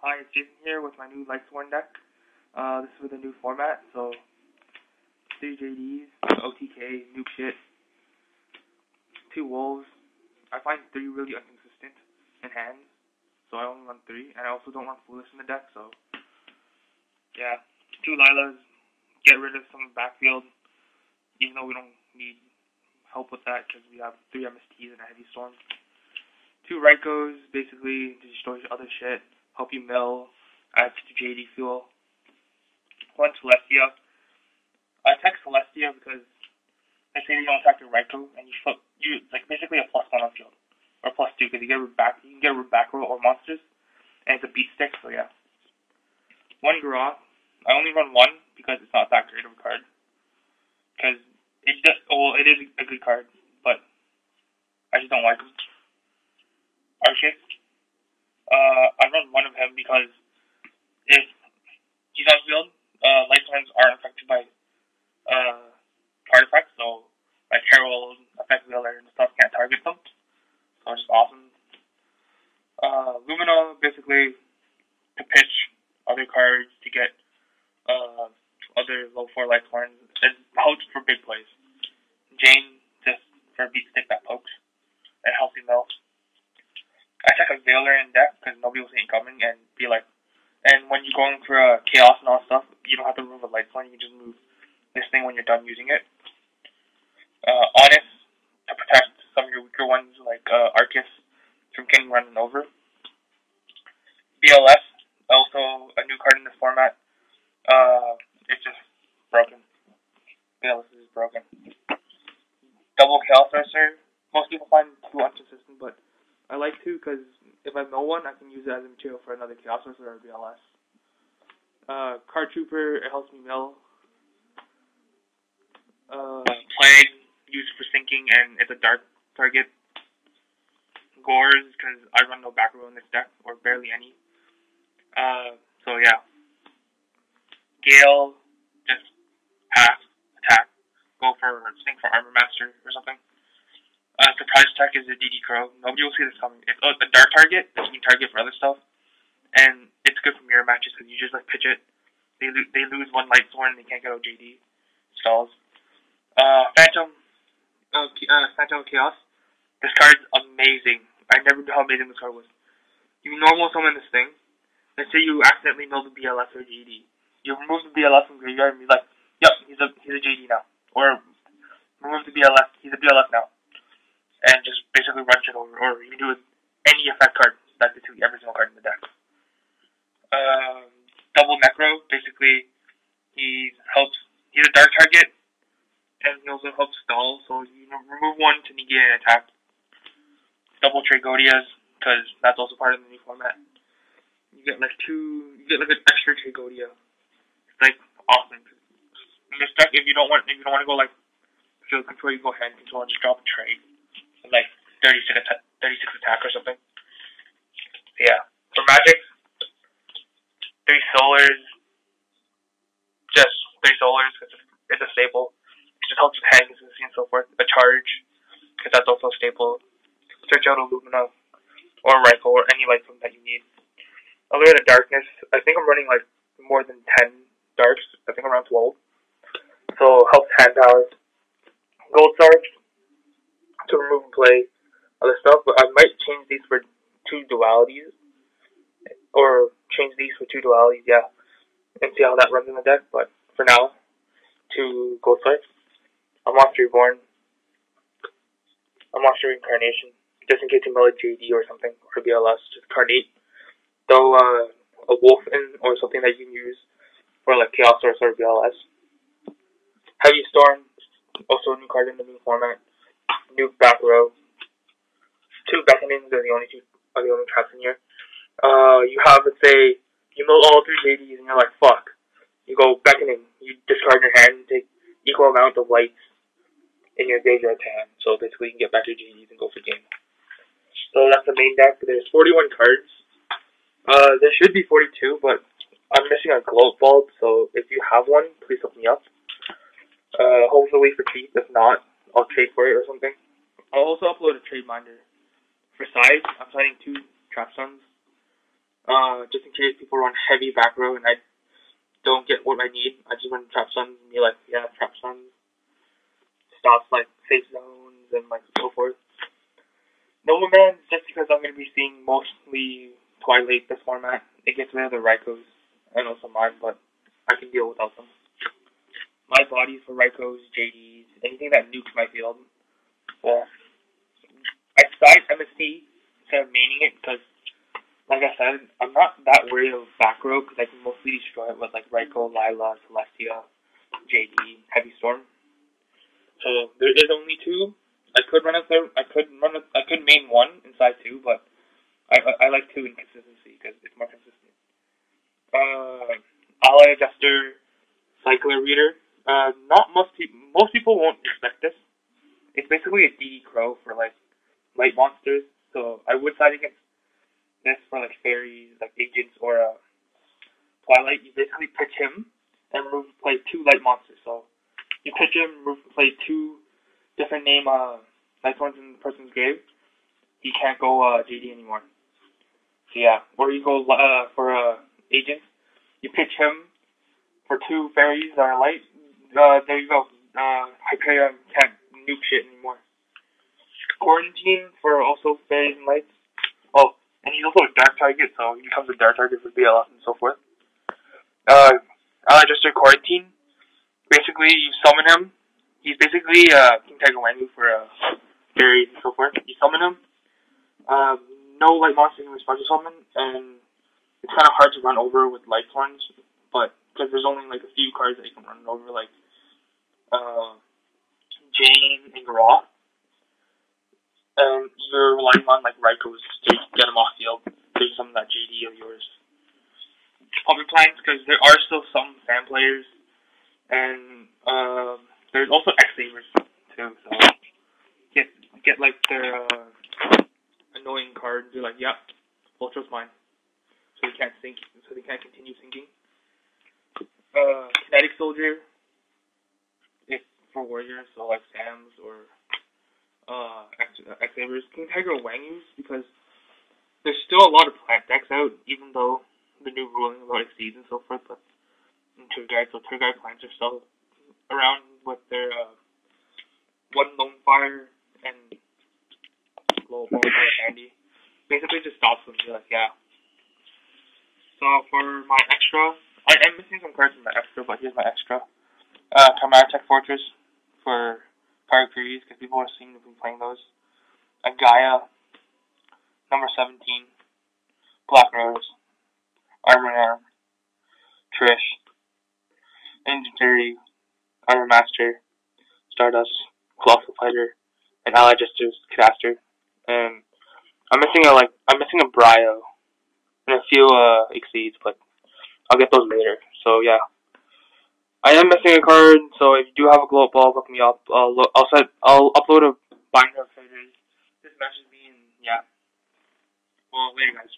Hi, it's Jason here with my new Lightsworn deck. This is with a new format, so 3 JDs, OTK, nuke shit, 2 wolves. I find 3 really inconsistent in hands, so I only run 3, and I also don't run Foolish in the deck, so yeah. 2 Lilas, get rid of some backfield, even though we don't need help with that because we have 3 MSTs and a Heavy Storm. 2 Raikos, basically to destroy other shit, help you mill, add to JD fuel. 1 Celestia. I attack Celestia because they say you don't attack your Raiko, and you like basically a +1 on field, or +2 because you can get a back row or monsters, and it's a beat stick. So yeah. 1 Garroth. I only run 1 because it's not that great of a card. Because it is a good card, but I just don't like him. Arcus. I run 1 of him because if he's on field, Lightsworns aren't affected by artifacts, so like Herald, Effect Wheeler, and stuff can't target them. So it's just awesome. Lumina, basically to pitch other cards to get other low 4 Lightsworns. It helps for big plays. Jane, just for a beat stick that pokes and helps you mill. I check a Veiler in deck because nobody will see it coming and be like, and when you're going for Chaos and all stuff, you don't have to move a Lightsworn, you can just move this thing when you're done using it. Honest, to protect some of your weaker ones like Arcus from getting run over. BLS, also a new card in this format. It's just broken. BLS is broken. Double Chaos Sorcerer. Most people find 2 inconsistent, but I like 2 because if I mill 1, I can use it as a material for another Chaos Sorcerer or BLS. Card Trooper, it helps me mill. Plague, used for sinking, and it's a dark target. Gores, because I run no back row in this deck, or barely any. So yeah. Gale, just pass, attack, go for sink for Armor Master or something. Surprise attack is a DD Crow. Nobody will see this coming. It's a dark target that you can target for other stuff, and it's good for mirror matches because you just like pitch it. They lose 1 Lightsworn and they can't get OJD stalls. Phantom Chaos. This card's amazing. I never knew how amazing this card was. You normal summon this thing. Let's say you accidentally mill the BLS or JD. You remove the BLS from graveyard and be like, yep, he's a JD now. Or remove the BLS, he's a BLS now. And just basically run shit over. Or you can do it with any effect card that defeats every single card in the deck. Double Necro, basically he's a dark target, and he also helps stall, so you remove 1 to negate an attack. Double Tragodias, because that's also part of the new format. You get like an extra Tragodia. It's like awesome. In this deck, if you don't want to go like field control, you go hand control and just drop a trade. Like 36 attack or something. Yeah. For Magic, 3 Solars. Just 3 Solars because it's a staple. It just helps with hand consistency and so forth. A Charge, because that's also a staple. Search out a Lumina or a Rifle or any Lightsworn that you need. Other than Darkness, I think I'm running like more than 10 Darks. I think around 12. So helps hand power. Gold Sarge to remove and play other stuff, but I might change these for 2 dualities. Or change these for 2 dualities, yeah. And see how that runs in the deck, but for now, 2 Gold Sarge. A Monster Reborn. A Monster Reincarnation. Just in case you mill a JD or something, or BLS, just card 8. Throw a wolf in, or something that you can use for like Chaos Sorcerer or BLS. Heavy Storm, also a new card in the new format. New back row. 2 Beckonings are the only traps in here. You have, let's say, you mill all 3 JDs and you're like, fuck. You go Beckoning, you discard your hand and take equal amount of lights in your graveyard to hand. So basically you can get back your JDs and go for game. So that's the main deck. There's 41 cards. There should be 42, but I'm missing a glow bulb, so if you have one, please hook me up. Hopefully for cheap. If not, I'll trade for it or something. I'll also upload a trade binder. For size, I'm signing 2 Trap Suns. Just in case people run heavy back row and I don't get what I need, I just run Trap Suns and be like, yeah, Trap Suns stops like safe zones and like so forth. Nobleman, just because I'm going to be seeing mostly Twilight this format, it gets rid of the Raikos and also mine, but I can deal without them. My bodies for Raikos, JDs, anything that nukes my field. Well, I side MSC instead of maining it because, like I said, I'm not that worried of back row because I can mostly destroy it with like Raiko, Lila, Celestia, JD, Heavy Storm. So there is only two. I could main one inside two, but I like two in consistency because it's more consistent. Ally Adjuster, Cycler Reader. Not most people won't expect this. It's basically a DD Crow for like light monsters. So I would side against this for like fairies, like agents or Twilight. You basically pitch him and play two light monsters. So you pitch him, play two different name nice ones in the person's grave. He can't go JD anymore. So yeah, or you go for agent. You pitch him for two fairies that are light. There you go. Hyperion can't nuke shit anymore. Quarantine for also fairies and lights. Oh, and he's also a dark target, so he becomes a dark target for BLF and so forth. Just a quarantine. Basically, you summon him. He's basically King Tiger Wangu for fairies and so forth. You summon him. No light monsters can be special summon, and it's kind of hard to run over with light ones, but because there's only like a few cards that you can run over, like Jane and Raw, and you're relying on like Raikos to get him off field. There's some of that JD of yours. Puppet plans, because there are still some fan players, and there's also X-Savers too, so get like their annoying card and be like, yep, Ultra's mine. So they can't sink, so they can't continue sinking. Kinetic Soldier, if for warriors, so like Sams or X-Savers. King Tiger Wangus, because there's still a lot of plant decks out, even though the new ruling about Exceeds and so forth, but in Tour Guide, so Tour Guide plants are still around with their one Lone Fire and Low Ball Handy. Basically just stops them and be like, yeah. So for my extra, I am missing some cards in my extra, but here's my extra. Chimera Fortress for card queries, because people are seeing to be playing those. A Gaia, number 17, Black Rose, Armor Arm, Trish, Inventory, Armor Master, Stardust, Colossal Fighter, and Ally Justice Caster. And I'm missing a Brio and a few Exceeds, but I'll get those later. So yeah, I am missing a card. So if you do have a glow up ball, look me up. I'll upload a binder of figures. Just message me and yeah. Well, later guys.